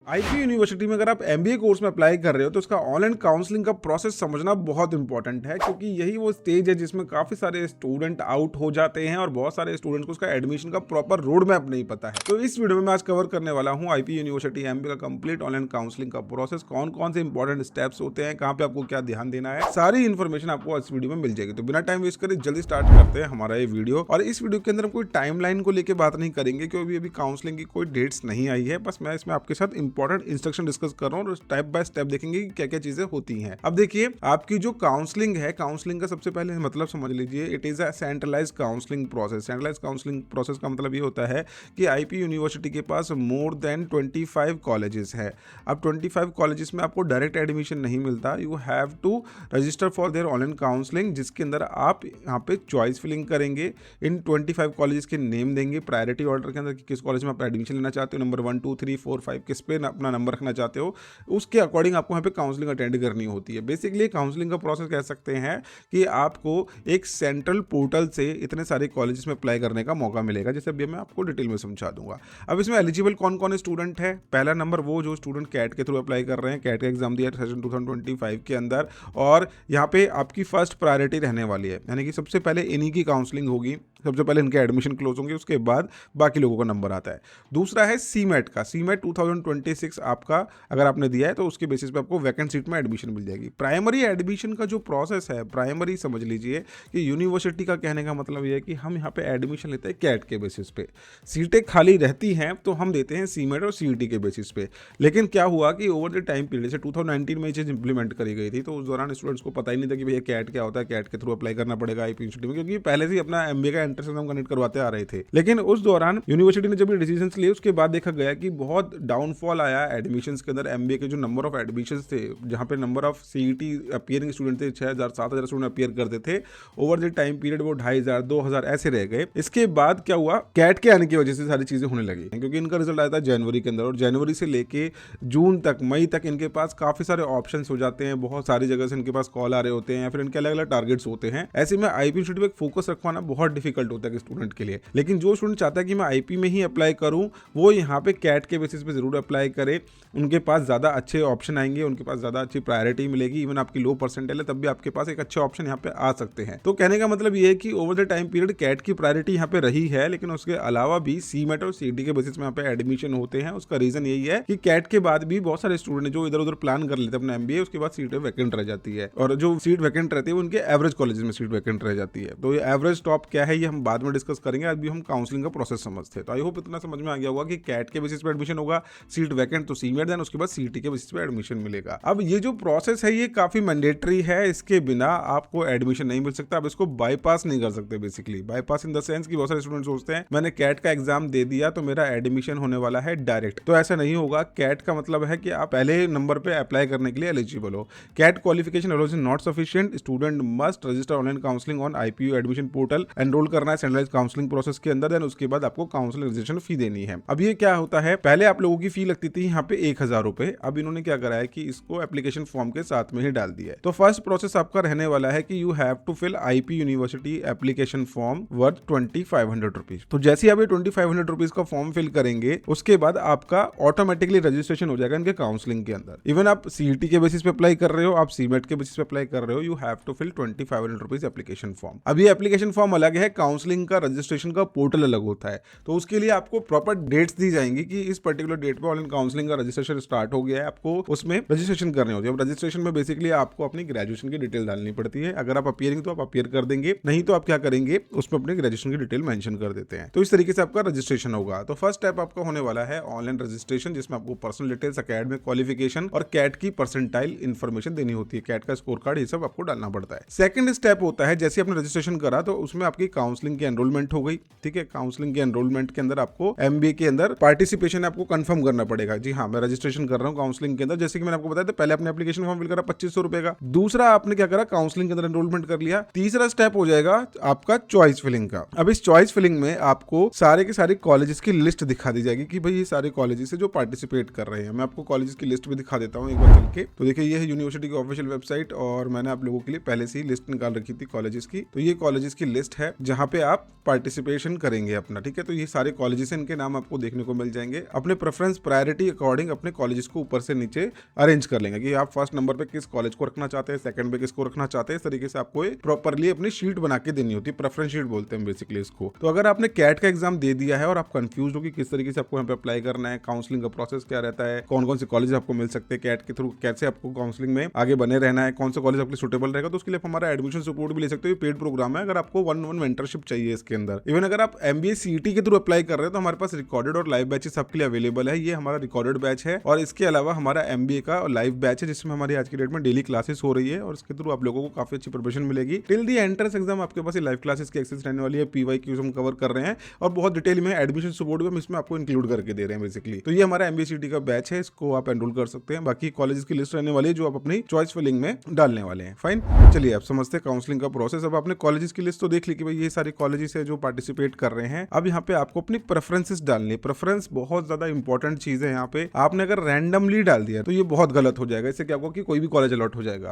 IP university में अगर आप एमबीए कोर्स में अप्लाई कर रहे हो तो उसका ऑनलाइन काउंसलिंग का प्रोसेस समझना बहुत इंपॉर्टेंट है, क्योंकि यही वो स्टेज है जिसमें काफी सारे स्टूडेंट आउट हो जाते हैं और बहुत सारे स्टूडेंट्स को उसका एडमिशन का प्रॉपर रोड मैप नहीं पता है। तो इस वीडियो में मैं आज कवर करने वाला हूँ आईपी यूनिवर्सिटी एमबीए का कंप्लीट ऑनलाइन काउंसलिंग का प्रोसेस, कौन कौन से इंपॉर्टेंट स्टेप्स होते हैं, कहाँ पे आपको क्या ध्यान देना है, सारी इन्फॉर्मेशन आपको इस वीडियो में मिल जाएगी। तो बिना टाइम वेस्ट करे जल्दी स्टार्ट करते हैं हमारा ये वीडियो। और इस वीडियो के अंदर हम कोई टाइमलाइन को लेकर बात नहीं करेंगे, क्योंकि अभी काउंसलिंग की कोई डेट्स नहीं आई है। बस मैं इसमें आपके साथ इंपॉर्टेंट इंस्ट्रक्शन डिस्कस कर रहा हूँ और स्टेप बाय स्टेप देखेंगे कि क्या क्या चीजें होती हैं। अब देखिए, आपकी जो काउंसलिंग है, काउंसलिंग का सबसे पहले मतलब समझ लीजिए, it is a centralised counselling process. Centralised counselling process का मतलब ये होता है कि आईपी यूनिवर्सिटी के पास मोर देन 25 कॉलेजेस है। अब 25 कॉलेजेस में आपको डायरेक्ट एडमिशन नहीं मिलता, you have to register for their online counselling, जिसके अंदर आप यहाँ पे चॉइस फिलिंग करेंगे। इन 25 कॉलेजेस के नेम देंगे प्रायोरिटी ऑर्डर के अंदर कि किस कॉलेज में आप एडमिशन लेना चाहते हो, नंबर 1 2 3 4 5 किस पे अपना नंबर रखना चाहते हो, उसके अकॉर्डिंग आपको यहाँ पे काउंसलिंग अटेंड करनी होती है। बेसिकली काउंसलिंग का प्रोसेस कह सकते हैं कि आपको एक सेंट्रल पोर्टल से इतने सारे कॉलेजेस में अप्लाई करने का मौका मिलेगा, जैसे अभी मैं आपको डिटेल में समझा दूंगा। अब इसमें एलिजिबल कौन कौन स्टूडेंट है। पहला नंबर वो जो स्टूडेंट कैट के थ्रू अप्लाई कर रहे हैं, कैट का एग्जाम दिया सेशन 2025 के अंदर, और यहाँ पे आपकी फर्स्ट प्रायोरिटी रहने वाली है, यानी कि सबसे पहले इन्हीं की काउंसलिंग होगी, सबसे पहले इनके एडमिशन क्लोज होंगे, उसके बाद बाकी लोगों का नंबर आता है। दूसरा है सीमेट का। सीमेट 2026 आपका अगर आपने दिया है तो उसके बेसिस पे आपको वैकेंट सीट में एडमिशन मिल जाएगी। प्राइमरी एडमिशन का जो प्रोसेस है, प्राइमरी समझ लीजिए कि यूनिवर्सिटी का कहने का मतलब ये है कि हम यहाँ पे एडमिशन लेते हैं कैट के बेसिस पे। सीटें खाली रहती हैं तो हम देते हैं सीमेट और सीईटी के बेसिस पे। लेकिन क्या हुआ कि ओवर द टाइम पीरियड से 2019 में ये चीज़ इंप्लीमेंट करी गई थी, तो उस दौरान स्टूडेंट्स को पता ही नहीं था कि भैया कैट क्या होता है, कैट के थ्रू अप्लाई करना पड़ेगा आईपी यूनिवर्सिटी में, क्योंकि पहले से ही अपना एमबीए का एंट्रेंस एग्जाम कनेक्ट करवाते आ रहे थे। लेकिन उस दौरान यूनिवर्सिटी ने जब ये डिसीजन लिए, उसके बाद देखा गया कि बहुत डाउनफॉल आया एडमिशंस के अंदर। एमबीए के जो नंबर ऑफ एडमिशंस थे, जहां पे number of CET appearing student थे 6000 7000 स्टूडेंट अपीयर करते थे, ओवर द टाइम पीरियड वो 2500 2000 ऐसे रह गए। इसके बाद क्या हुआ, कैट के आने की वजह से सारी चीजें होने लगी, क्योंकि इनका रिजल्ट आया था जनवरी के अंदर, और जनवरी से लेके जून तक, मई तक इनके पास काफी सारे ऑप्शन हो जाते हैं, बहुत सारी जगह से इनके पास कॉल आ रहे होते हैं या फिर इनके अलग अलग टारगेट्स होते हैं। ऐसे में आईपी यूनिवर्सिटी पे फोकस रखवाना बहुत डिफिकल्ट होता है स्टूडेंट के लिए। लेकिन जो स्टूडेंट चाहता है कि मैं आईपी में ही अप्लाई करूं, वो यहाँ पे कैट के बेसिस पे जरूर अप्लाई करे। उनके पास ज्यादा अच्छे ऑप्शन आएंगे, उनके पास ज्यादा अच्छी प्रायोरिटी मिलेगी। इवन आपकी लो परसेंटाइल है तब भी आपके पास एक अच्छे ऑप्शन यहाँ पे आ सकते हैं। तो कहने का मतलब ये है कि over the time period CAT की प्रायोरिटी यहाँ पे रही है, लेकिन उसके अलावा भी सीमेट और सीईटी के बेसिस में यहाँ पे एडमिशन होते हैं। उसका रीजन यही है कि कैट के बाद भी बहुत सारे स्टूडेंट जो इधर उधर प्लान कर लेते हैं अपना एमबीए, उसके बाद सीट वैकेंट रह जाती है, और जो सीट वैकेंट रहती है वो उनके एवरेज कॉलेज में सीट वैकेंट रह जाती है। तो ये एवरेज टॉप क्या है ये हम बाद में डिस्कस करेंगे, अभी हम काउंसलिंग का प्रोसेस समझते हैं। तो आई होप इतना समझ में आ गया होगा कि कैट के बेसिस पे एडमिशन होगा, सीट वैकेंट तो सीमेट, देन उसके बाद सीईटी के बेसिस पे एडमिशन मिलेगा। अब ये जो प्रोसेस है ये काफी मैंडेटरी है, इसके बिना आपको एडमिशन नहीं मिल सकता। आप इसको बाईपास नहीं कर सकते। Basically bypass in the sense कि बहुत सारे स्टूडेंट सोचते हैं मैंने कैट का एग्जाम दे दिया तो मेरा एडमिशन होने वाला है डायरेक्ट, तो ऐसा नहीं होगा। कैट का मतलब है कि आप पहले नंबर पे अप्लाई करने के लिए एलिजिबल हो। CAT qualification alone is not sufficient, student must register online counselling on IPU admission portal, enrol करना है सेंट्रलाइज्ड काउंसलिंग प्रोसेस के अंदर, देन उसके बाद आपको काउंसलिंग रजिस्ट्रेशन फी देनी है। अब ये क्या होता है, पहले आप लोगों की फी लगती थी यहाँ पे 1000 रुपए, अब इन्होंने क्या करा है कि इसको एप्लीकेशन फॉर्म के साथ में ही डाल दिया है। तो फर्स्ट प्रोसेस आपका रहने वाला है कि you have to fill IP university application form worth 2500 rupees. तो जैसे ही आप ये 2500 रुपीज का फॉर्म फिल करेंगे, उसके बाद आपका ऑटोमेटिकली रजिस्ट्रेशन हो जाएगा इनके काउंसलिंग के अंदर। इवन आप सीईटी के बेसिस पे अप्लाई कर रहे हो, आप सीमेट के बेसिस पे अप्लाई कर रहे हो, you have to fill 2500 rupees application form. अब ये एप्लीकेशन फॉर्म अलग है, काउंसलिंग का रजिस्ट्रेशन का पोर्टल अलग होता है। तो उसके लिए आपको प्रॉपर डेट्स दी जाएंगी कि इस पर्टिकुलर डेट पे ऑनलाइन काउंसलिंग का रजिस्ट्रेशन स्टार्ट हो गया है, आपको उसमें रजिस्ट्रेशन करनी होती है। अब रजिस्ट्रेशन में बेसिकली आपको अपनी ग्रेजुएशन की डिटेल डालनी पड़ती है। अगर आप अपीयरिंग तो आप अपीयर कर देंगे, नहीं तो आप क्या करेंगे उसमें अपने ग्रेजुएशन की डिटेल मेंशन कर देते हैं। तो इस तरीके से आपका रजिस्ट्रेशन होगा। तो फर्स्ट स्टेप आपका होने वाला है ऑनलाइन रजिस्ट्रेशन, जिसमें आपको पर्सनल डिटेल्स, एकेडमिक क्वालिफिकेशन और कैट की परसेंटाइल इन्फॉर्मेशन देनी होती है, कैट का स्कोर कार्ड, ये सब आपको डालना पड़ता है। सेकंड स्टेप होता है, जैसे आपने रजिस्ट्रेशन करा तो उसमें आपकी काउंसलिंग की एनरोलमेंट हो गई। ठीक है, काउंसलिंग की एनरोलमेंट के अंदर आपको एमबीए के अंदर पार्टिसिपेशन आपको कंफर्म करना पड़ेगा। जी हाँ, मैं रजिस्ट्रेशन कर रहा हूँ काउंसलिंग के अंदर। जैसे कि मैंने आपको बताया था, पहले आपने एप्लीकेशन फॉर्म फिल करा 2500 रुपए का, दूसरा आपने क्या करा, काउंसलिंग के अंदर एनरोलमेंट कर लिया। तीसरा स्टेप हो जाएगा आपका चॉइस फिलिंग का। अब इस चॉइस फिलिंग में आपको सारे के सारे कॉलेजेस की लिस्ट दिखा दी जाएगी कि भाई ये सारे कॉलेजेस है जो पार्टिसिपेट कर रहे हैं। मैं आपको कॉलेजेस की लिस्ट भी दिखा देता हूँ एक बार चल के। तो देखिए, ये है यूनिवर्सिटी की ऑफिशियल वेबसाइट और मैंने आप लोगों के लिए पहले से ही लिस्ट निकाल रखी थी कॉलेजेस की। तो ये कॉलेजेस की लिस्ट है जहाँ पे आप पार्टिसिपेशन करेंगे अपना, ठीक है। तो ये सारे कॉलेजेस इनके नाम आपको देखने को मिल जाएंगे। अपने प्रेफरेंस प्रायोरिटी अकॉर्डिंग अपने कॉलेजेस को ऊपर से नीचे अरेंज कर लेंगे कि आप फर्स्ट नंबर पे किस कॉलेज को रखना चाहते हैं, सेकंड पे किसको रखना चाहते हैं। इस तरीके से आपको प्रॉपरली अपनी शीट बना के देनी होती है, प्रेफरेंस शीट बोलते हैं बेसिकली इसको। तो अगर आपने कैट का एग्जाम दे दिया है और आप कंफ्यूज हो कि किस तरीके से आपको यहाँ पे अप्लाई करना है, काउंसलिंग का प्रोसेस क्या रहता है, कौन कौन से कॉलेज आपको मिल सकते हैं कैट के थ्रू, कैसे आपको काउंसलिंग में आगे बने रहना है, कौन सा कॉलेज आपके सुटेबल रहेगा, तो उसके लिए आप हमारा एडमिशन सपोर्ट भी ले सकते हो। पेड प्रोग्राम है, अगर आपको 1-on-1 मेंटरशिप चाहिए इसके अंदर। इवन अगर आप MBA CET के थ्रू अप्लाई कर रहे हैं तो हमारे पास रिकॉर्डेड और लाइव बैचेस सबके लिए अवेलेबल है। ये हमारा रिकॉर्डेड बैच है और इसके अलावा हमारा MBA का लाइव बैच है जिसमें हमारी आज की डेट में डेली क्लासेस हो रही है और इसके थ्रू आप लोगों को काफी अच्छी प्रिपरेशन मिलेगी। टिल दी एंट्रेंस एग्जाम आपके पास लाइव क्लासेस की एक्सेस रहने वाली है, PYQ हम कवर कर रहे हैं और बहुत डिटेल में एडमिशन सपोर्ट भी हम इसमें आपको इंक्लूड करके दे रहे हैं बेसिकली। तो ये हमारा MBA CET का बैच है, इसको आप एनरोल कर सकते हैं। बाकी कॉलेजेस की लिस्ट रहने वाली है जो आप अपनी चॉइस फिलिंग में डालने वाले हैं। फाइन, चलिए आप समझते हैं काउंसलिंग का प्रोसेस। अब आपने कॉलेजेस की लिस्ट तो देख ली कि भाई ये सारे कॉलेजेस है जो पार्टिसिपेट कर रहे हैं। अब यहाँ पे आपको अपनी प्रेफरेंसेस डालनी है। प्रेफरेंस बहुत ज्यादा इंपॉर्टेंट चीज है। यहाँ पे आपने अगर रैंडमली डाल दिया तो ये बहुत गलत हो जाएगा। इससे क्या होगा कि कोई भी कॉलेज अलॉट हो जाएगा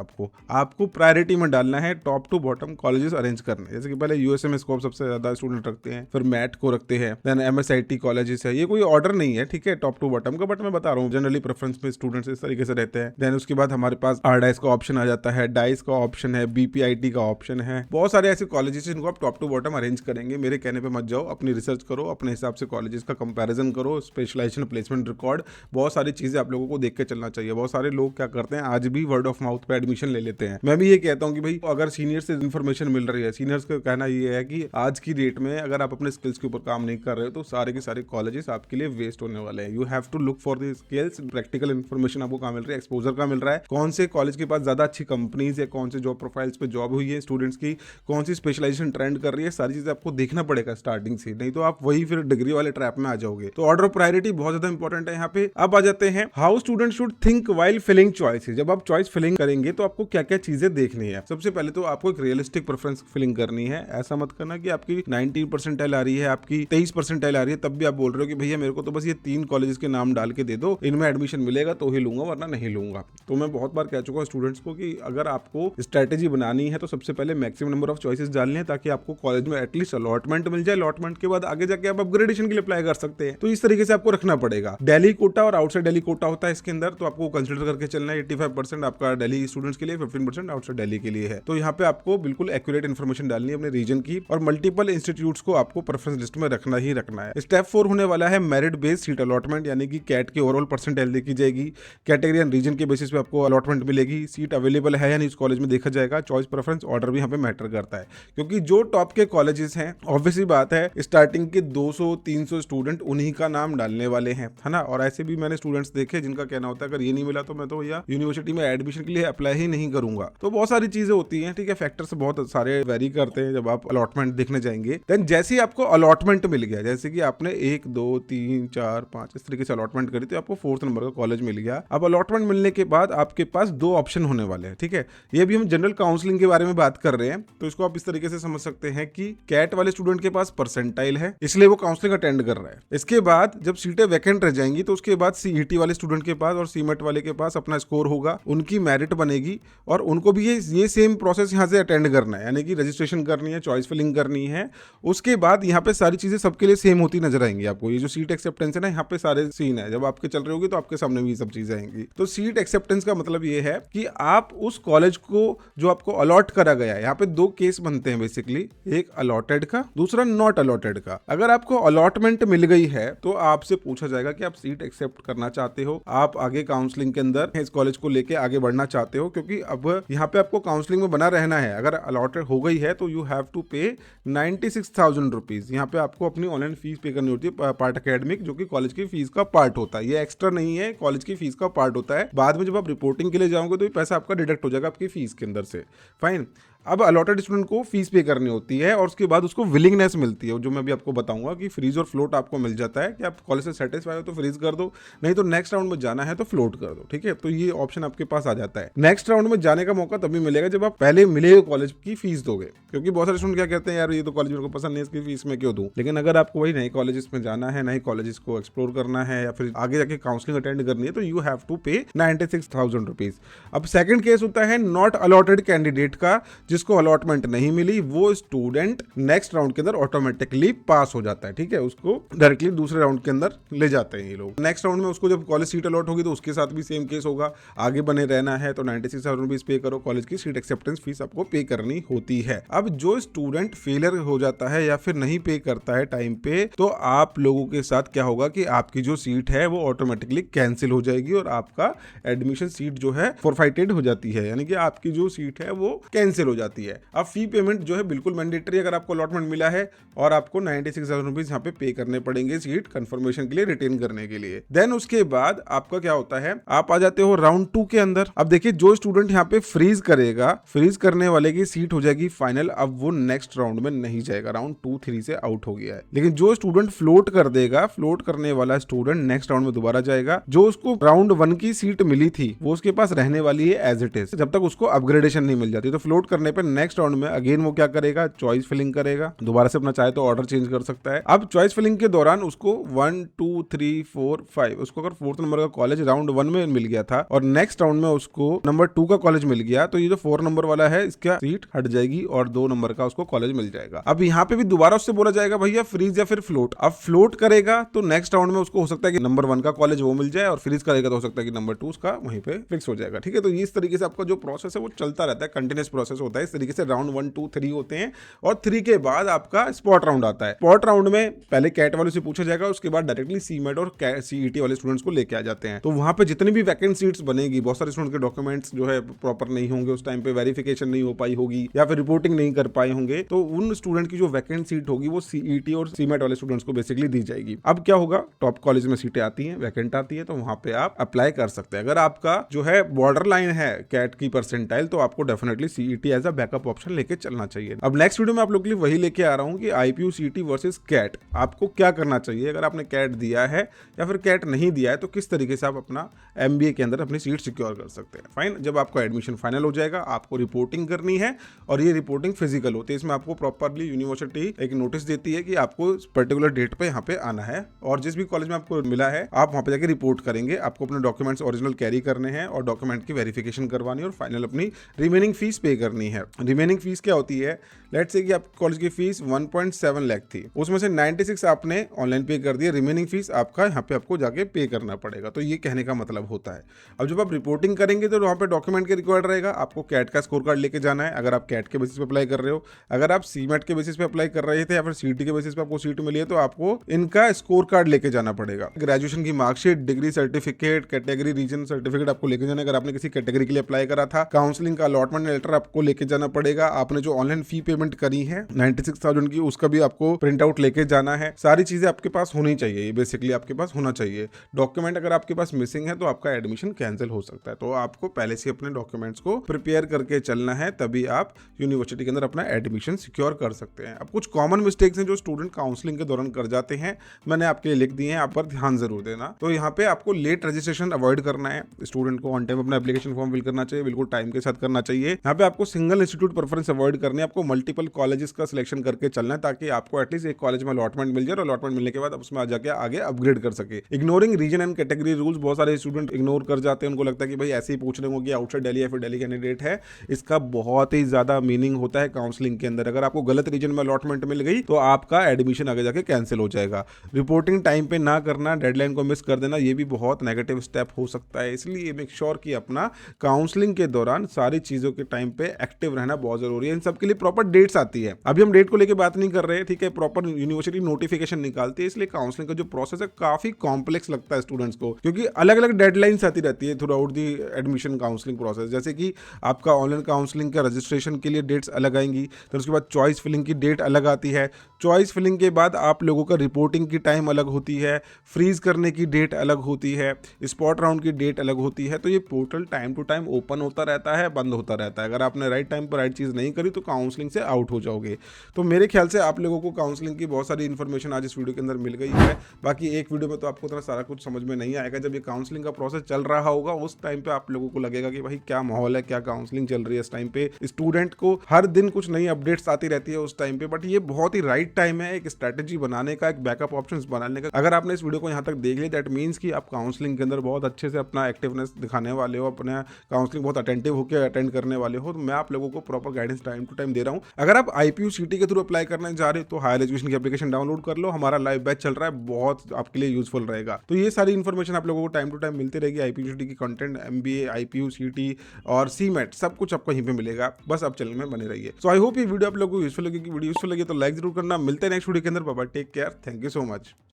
आपको प्रायोरिटी में डालना है, top to bottom colleges arrange करने। जैसे कि पहले USM स्कोप सबसे ज्यादा स्टूडेंट रखते हैं, फिर मैट को रखते हैं, देन MSIT कॉलेजेस है। ये कोई ऑर्डर नहीं है, ठीक है, टॉप टू बॉटम का, बट मैं बता रहा हूँ जनरली प्रेफरेंस में स्टूडेंट्स इस तरीके से रहते हैं। देन उसके बाद हमारे पास RDICE का ऑप्शन आ जाता है, डाइस का ऑप्शन है, BPIT का ऑप्शन है। बहुत सारे ऐसे कॉलेजेस जिनको आप टॉप टू बॉटम अरेंज करेंगे। मेरे कहने पे मत जाओ, अपनी रिसर्च करो, अपने हिसाब से कॉलेजेस का कंपैरिजन करो, स्पेशलाइजेशन प्लेसमेंट रिकॉर्ड, बहुत सारी चीजें आप लोगों को देख के चलना चाहिए। बहुत सारे लोग क्या करते हैं आज भी वर्ड ऑफ माउथ पे एडमिशन ले लेते हैं। मैं भी ये कहता हूँ कि भाई अगर सीनियर से इन्फॉर्मेशन मिल रही है, सीनियर्स का कहना ये है कि आज की डेट में अगर आप अपने स्किल्स के ऊपर काम नहीं कर रहे हो तो सारे के सारे कॉलेजेस आपके लिए वेस्ट होने वाले हैं। You have to look for the skills, practical information आपको कहाँ मिल रही है, एक्सपोजर कहाँ मिल रहा है, कौन से कॉलेज के पास ज्यादा अच्छी कंपनीज है, कौन से जॉब प्रोफाइल्स पे जॉब हुई है स्टूडेंट्स की, कौन सी स्पेशलाइजेशन ट्रेंड कर रही है, सारी चीजें आपको देखना पड़ेगा स्टार्टिंग से, नहीं तो आप वही फिर डिग्री वाले ट्रैप में आ जाओगे। तो ऑर्डर ऑफ प्रायोरिटी बहुत ज्यादा इंपॉर्टेंट है यहाँ पे। अब आ जाते हैं how student should think while filling choices. जब आप चॉइस फिलिंग करेंगे तो आपको क्या क्या चीजें देखनी है। सबसे पहले तो आपको एक रियलिस्टिक प्रेफरेंस फिलिंग करनी है। ऐसा मत करना कि आपकी 90% आ रही है, आपकी 23% आ रही है, तब भी आप बोल रहे हो कि भैया मेरे को तो बस ये 3 कॉलेजेस के नाम डाल के दे दो, इनमें एडमिशन मिलेगा तो ही लूंगा वरना नहीं लूंगा। तो मैं बहुत बार कह चुका हूँ स्टूडेंट्स को कि अगर आपको स्ट्रेटेजी बनानी है तो सबसे पहले मैक्सिमम नंबर ऑफ चॉइसेस डालनी है ताकि आपको कॉलेज में एटलीस्ट अलॉटमेंट मिल जाए। अलॉटमेंट के बाद आगे जाके आप अपग्रेडेशन के लिए अप्लाई कर सकते हैं। तो इस तरीके से आपको रखना पड़ेगा। दिल्ली कोटा और आउटसाइड दिल्ली कोटा होता है इसके अंदर, तो आपको कंसीडर करके चलना है। 85% आपका दिल्ली स्टूडेंट्स के लिए, 15% आउटसाइड दिल्ली के लिए है। तो यहाँ पे आपको बिल्कुल एक्यूरेट इन्फॉर्मेशन डालनी है अपने रीजन की और मल्टीपल इंस्टीट्यूट्स को आपको प्रेफरेंस लिस्ट में रखना ही रखना है। स्टेप 4 होने वाला है मेरिट बेस्ड सीट अलॉटमेंट, यानी कि कैट की ओवरऑल परसेंटाइल देखी जाएगी, कैटेगरी एंड रीजन के बेसिस पे आपको अलॉटमेंट मिलेगी, सीट अवेलेबल है या नहीं इस कॉलेज में देखा जाएगा। चॉइस प्रेफरेंस ऑर्डर भी यहाँ पे मैटर करता है क्योंकि जो टॉप के कॉलेजेस हैं ऑब्वियसली बात है स्टार्टिंग के 200-300 स्टूडेंट उन्हीं का नाम डालने वाले हैं, है ना। और ऐसे भी मैंने स्टूडेंट्स देखे जिनका कहना होता है अगर ये नहीं मिला तो मैं तो भैया यूनिवर्सिटी में एडमिशन के लिए अप्लाई ही नहीं करूंगा। तो बहुत सारी चीजें होती हैं, ठीक है, फैक्टर्स बहुत सारे वेरी करते हैं जब आप अलॉटमेंट देखने जाएंगे। देन जैसे ही आपको अलॉटमेंट मिल गया, जैसे कि आपने 1 2 3 4 5 इस तरीके से अलॉटमेंट करी तो आपको 4th नंबर का कॉलेज मिल गया। अब अलॉटमेंट मिलने के बाद आपके पास 2 ऑप्शन होने वाले हैं, ठीक है। ये भी हम जनरल काउंसलिंग के बारे में बात कर रहे हैं, तो इसको आप इस तरीके से समझ सकते हैं कि कैट वाले स्टूडेंट के पास परसेंटाइल है इसलिए वो काउंसलिंग अटेंड कर रहा है। इसके बाद जब सीटें वैकेंट रह जाएंगी तो उसके बाद CET वाले स्टूडेंट के पास और CMET वाले के पास अपना स्कोर होगा, उनकी मेरिट बनेगी और उनको भी ये सेम प्रोसेस यहाँ से अटेंड करना है, यानी कि रजिस्ट्रेशन करनी है, चॉइस फिलिंग करनी है। उसके बाद यहाँ पे सारी चीजें सबके लिए सेम होती नजर आएंगी आपको। ये जो सीट एक्सेप्टेंस है ना, यहाँ पे सारे सीन है, जब आपके चल रहे होगी तो आपके सामने भी सब चीजें आएंगी। तो सीट एक्सेप्टेंस का मतलब ये है कि आप उस कॉलेज को जो आपको अलॉट करा गया है, यहाँ पे 2 केस बनते हैं बेसिकली, एक अलॉटेड का, दूसरा नॉट अलॉटेड का। अगर आपको अलॉटमेंट मिल गई है तो आपसे पूछा जाएगा कि आप सीट एक्सेप्ट करना चाहते हो, आप आगे काउंसलिंग के अंदर इस कॉलेज को लेके आगे बढ़ना चाहते हो, क्योंकि अब यहाँ पे आपको काउंसलिंग में बना रहना है। अगर अलॉटेड हो गई है तो यू हैव टू पे 96,000 रुपीज। यहाँ पे आपको अपनी ऑनलाइन फीस पे करनी होती है, पार्ट एकेडमिक, जो कि कॉलेज की फीस का पार्ट होता है। ये एक्स्ट्रा नहीं है, कॉलेज की फीस का पार्ट होता है। बाद में जब आप रिपोर्टिंग के लिए जाओगे तो ये पैसा आपका डिडक्ट हो जाएगा आपकी फीस के अंदर से। फाइन। अब अलॉटेड स्टूडेंट को फीस पे करनी होती है और उसके बाद उसको विलिंगनेस मिलती है, जो मैं भी आपको बताऊंगा कि फ्रीज और फ्लोट आपको मिल जाता है कि आप कॉलेज से सेटिस्फाई हो तो फ्रीज कर दो, नहीं तो नेक्स्ट राउंड में जाना है तो फ्लोट कर दो, ठीक है। तो ये ऑप्शन आपके पास आ जाता है। नेक्स्ट राउंड में जाने का मौका तभी मिलेगा जब आप पहले मिले हुए कॉलेज की फीस दोगे, क्योंकि बहुत सारे स्टूडेंट क्या कहते हैं, यार ये तो कॉलेज मेरे को पसंद नहीं, इसकी फीस में क्यों दूं। लेकिन अगर आपको वही नए कॉलेजेस में जाना है, नए कॉलेजेस को एक्सप्लोर करना है या फिर आगे जाके काउंसलिंग अटेंड करनी है, तो यू हैव टू पे 96,000 रुपीज। अब सेकंड केस होता है नॉट अलॉटेड कैंडिडेट का, जिसको अलॉटमेंट नहीं मिली वो स्टूडेंट नेक्स्ट राउंड के अंदर ऑटोमेटिकली पास हो जाता है। ठीक है, उसको डायरेक्टली दूसरे राउंड के अंदर ले जाते हैं ये लोग। नेक्स्ट राउंड में उसको जब कॉलेज सीट अलॉट होगी तो उसके साथ भी सेम केस होगा। आगे बने रहना है तो 96,000 रुपीज पे करो, कॉलेज की सीट एक्सेप्टेंस फीस आपको पे करनी होती है। अब जो स्टूडेंट फेलियर हो जाता है या फिर नहीं पे करता है टाइम पे, तो आप लोगों के साथ क्या होगा कि आपकी जो सीट है वो ऑटोमेटिकली कैंसिल हो जाएगी और आपका एडमिशन सीट जो है फॉरफाइटेड हो जाती है, यानी कि आपकी जो सीट है वो कैंसिल हो जाती है। अब फी पेमेंट जो है बिल्कुल मैंडेटरी, अगर आपको अलॉटमेंट मिला है और आपको 96,000 रुपीज यहाँ पे पे करने पड़ेंगे सीट कंफर्मेशन के लिए, रिटेन करने के लिए। देन उसके बाद आपका क्या होता है, आप आ जाते हो राउंड 2 के अंदर। अब देखिए जो स्टूडेंट यहाँ पे फ्रीज करेगा, फ्रीज करने वाले की सीट हो जाएगी फाइनल, अब वो नेक्स्ट राउंड में नहीं जाएगा, राउंड 2, 3 से आउट हो गया है। लेकिन जो स्टूडेंट फ्लोट कर देगा, फ्लोट करने वाला स्टूडेंट नेक्स्ट राउंड में दोबारा जाएगा। जो उसको राउंड 1 की सीट मिली थी वो उसके पास रहने वाली है एज इट इज, जब तक उसको अपग्रेडेशन नहीं मिल जाती। तो फ्लोट करने पर नेक्स्ट राउंड में अगेन वो क्या करेगा, चॉइस फिलिंग करेगा, दोबारा से अपना चाहे तो ऑर्डर चेंज कर सकता है। अब चॉइस फिलिंग के दौरान उसको 1, 2, 3, 4, 5 उसको अगर 4th नंबर का कॉलेज राउंड 1 में मिल गया था और नेक्स्ट राउंड में उसको नंबर 2 का कॉलेज मिल गया, तो ये जो 4 नंबर वाला है इसका सीट हट जाएगी और 2 नंबर का उसको कॉलेज मिल जाएगा। अब यहाँ पे भी दोबारा उससे बोला जाएगा भैया फ्रीज या फिर फ्लोट। अब फ्लोट करेगा तो नेक्स्ट राउंड में उसको हो सकता है कि नंबर 1 का कॉलेज वो मिल जाए और फ्रीज करेगा तो हो सकता है कि नंबर 2 उसका वहीं पे फिक्स हो जाएगा। ठीक है, तो इस तरीके से आपका जो प्रोसेस है वो चलता रहता है, कंटिन्यूस प्रोसेस होता है। इस तरीके से राउंड 1, 2, 3 होते हैं और 3 के बाद आपका स्पॉट राउंड आता है। स्पॉट राउंड में पहले कैट वालों से पूछा जाएगा, उसके बाद डायरेक्टली सीमेट और सीईटी वाले स्टूडेंट्स को लेके आ जाते हैं। तो वहां पे जितनी भी वैकेंट सीट्स बनेगी, बहुत सारे स्टूडेंट के डॉक्यूमेंट्स जो है प्रॉपर नहीं होंगे, उस टाइम पे वेरिफिकेशन नहीं हो पाई होगी या फिर रिपोर्टिंग नहीं कर पाए होंगे, तो उन स्टूडेंट की जो वैकेंट सीट होगी वो सीईटी और सीमेट वाले स्टूडेंट्स को बेसिकली दी जाएगी। अब क्या होगा, टॉप कॉलेज में सीटें आती हैं, वैकेंट आती है, तो वहां पे आप अप्लाई कर सकते हैं। अगर आपका जो है बॉर्डर लाइन है कैट की परसेंटाइल, तो आपको definitely CET as a backup option लेके चलना चाहिए। अब नेक्स्ट वीडियो में आप लोग के लिए वही लेके आ रहा हूं कि आईपीयू सीईटी वर्सेस कैट, आपको क्या करना चाहिए अगर आपने कैट दिया है या फिर कैट नहीं दिया है, तो किस तरीके से आप अपना एमबीए के अंदर अपनी सीट सिक्योर कर सकते हैं। फाइन, जब आपका एडमिशन फाइनल हो जाएगा आपको रिपोर्टिंग करनी है और ये रिपोर्टिंग फिजिकल होती है। इसमें आपको प्रॉपरली यूनिवर्सिटी एक नोटिस देती है कि आपको पर्टिकुलर डेट पे यहाँ पे आना है और जिस भी कॉलेज में आपको मिला है आप वहाँ पे जाके रिपोर्ट करेंगे। आपको अपने डॉक्यूमेंट्स ओरिजिनल कैरी करने हैं और डॉक्यूमेंट की वेरिफिकेशन करवानी है और फाइनल अपनी रिमेनिंग फीस पे करनी है। रिमेनिंग फीस क्या होती है, लेट्स से कि आप कॉलेज की फीस 1.7 लाख थी, उसमें से 96 आपने ऑनलाइन पे कर दिया, रिमेनिंग फीस आपका यहाँ पे आपको जाके पे करना पड़ेगा। तो ये कहने का मतलब होता है। अब जब आप रिपोर्टिंग करेंगे तो वहाँ पे डॉक्यूमेंट के रिक्वायर्ड रहेगा, आपको कैट का स्कोर कार्ड लेके जाना है अगर आप कैट के बेसिस पे अप्लाई कर रहे हो। अगर आप सीमेट के बेसिस पे अप्लाई कर रहे थे या फिर सीटी के बेसिस पे आपको सीट मिली है तो आपको इनका स्कोर कार्ड लेके जाना पड़ेगा। ग्रेजुएशन की marksheet, degree certificate, category region certificate आपको लेके जाना है। अगर आपने किसी कैटेगरी के लिए अप्लाई करा था, काउंसलिंग का अलॉटमेंट लेटर आपको लेके जाना पड़ेगा। आपने जो ऑनलाइन फी पेमेंट करी है 96,000 की, उसका भी आपको प्रिंट आउट लेके जाना है। सारी चीजें आपके पास होनी चाहिए, ये बेसिकली आपके पास होना चाहिए। डॉक्यूमेंट अगर आपके पास मिसिंग है तो आपका एडमिशन कैंसिल हो सकता है। तो आपको पहले से अपने डॉक्यूमेंट्स को प्रिपेयर करके चलना है, तभी आप यूनिवर्सिटी के अंदर अपना एडमिशन सिक्योर कर सकते हैं। अब कुछ कॉमन मिस्टेक्स हैं जो स्टूडेंट काउंसलिंग के दौरान कर जाते हैं, मैंने आपके लिए लिख दिए हैं, आप पर ध्यान जरूर देना। तो यहाँ पे आपको लेट रजिस्ट्रेशन अवॉइड करना है, स्टूडेंट को ऑन टाइम अपना एप्लीकेशन फॉर्म फिल करना चाहिए, बिल्कुल टाइम के साथ करना चाहिए। यहाँ पे आपको सिंगल इंस्टीट्यूट प्रेफरेंस अवॉइड करनी है, आपको मल्टीपल कॉलेजेस का सिलेक्शन करके चलना है ताकि आपको एटलीस्ट एक कॉलेज में अलॉटमेंट मिल जाए और अलॉटमेंट मिलने के बाद आप उसमें जाके आगे अपग्रेड कर सके। Ignoring region and category rules, बहुत सारे स्टूडेंट इग्नोर कर जाते हैं, उनको लगता है कि भाई ऐसे ही पूछ रहे होंगे आउटसाइड दिल्ली या फिर दिल्ली कैंडिडेट है। इसका बहुत ही ज्यादा मीनिंग होता है काउंसलिंग के अंदर। अगर आपको गलत रीजन में अलॉटमेंट मिल गई तो आपका एडमिशन आगे जाके कैंसिल हो जाएगा। रिपोर्टिंग टाइम पे ना करना, डेडलाइन को मिस कर देना, ये भी बहुत नेगेटिव स्टेप हो सकता है। इसलिए मेक श्योर कि अपना काउंसलिंग के दौरान सारी चीजों के टाइम पे एक्टिव रहना बहुत जरूरी है। इन सब के लिए प्रॉपर डेट्स आती है, अभी हम डेट को लेकर बात नहीं कर रहे हैं, ठीक है। प्रॉपर यूनिवर्सिटी नोटिफिकेशन निकालती है, इसलिए काउंसलिंग का जो प्रोसेस है काफी कॉम्प्लेक्स लगता है स्टूडेंट्स को, क्योंकि अलग अलग डेडलाइंस आती रहती है through out the admission counselling process. जैसे कि आपका ऑनलाइन काउंसलिंग का रजिस्ट्रेशन के लिए डेट्स अलग आएंगी, फिर उसके बाद चॉइस फिलिंग की डेट अलग आती है। चॉइस फिलिंग के बाद आप लोगों का रिपोर्टिंग की टाइम अलग होती है, फ्रीज करने की डेट अलग होती है, स्पॉट राउंड की डेट अलग होती है। तो ये portal time to time open होता रहता है, बंद होता रहता है। अगर आपने राइट टाइम पर राइट चीज़ नहीं करी तो काउंसलिंग से आउट हो जाओगे। तो मेरे ख्याल से आप लोगों को काउंसलिंग की बहुत सारी इन्फॉर्मेशन आज इस वीडियो के अंदर मिल गई है। बाकी एक वीडियो में तो आपको इतना सारा कुछ समझ में नहीं आएगा। जब ये काउंसलिंग का प्रोसेस चल रहा होगा उस टाइम पे आप लोगों को लगेगा कि भाई क्या माहौल है, क्या काउंसलिंग चल रही है। इस टाइम पे स्टूडेंट को हर दिन कुछ नई अपडेट्स आती रहती है उस टाइम पे, बट ये बहुत ही राइट टाइम है एक स्ट्रैटेजी बनाने का, एक बैकअप ऑप्शंस बनाने का। अगर आपने इस वीडियो को यहाँ तक देख लिया दैट मीन्स कि आप काउंसलिंग के अंदर बहुत अच्छे से अपना एक्टिवनेस दिखाने वाले हो, अपने काउंसलिंग बहुत अटेंटिव होकर अटेंड करने वाले हो। तो मैं आप लोगों को proper guidance time to time दे रहा हूँ। अगर आप IPU CT के थ्रू अप्लाई करने जा रहे हो तो हायर एजुकेशन की एप्लीकेशन डाउनलोड कर लो, हमारा लाइव बैच चल रहा है, बहुत आपके लिए यूजफुल रहेगा। तो ये सारी इन्फॉर्मेशन आप लोगों को टाइम टू टाइम मिलती रहेगी। IPU CT की कंटेंट, MBA, IPU CT और CMAT सब कुछ आपको यहीं पे मिलेगा। बस आप चैनल में बने रहिए। सो आई होप ये वीडियो आप लोगों को यूजफुल लगी। वीडियो यूजफुल लगी तो लाइक जरूर करना। मिलते हैं नेक्स्ट वीडियो के अंदर। Bye bye, take care, thank you so much.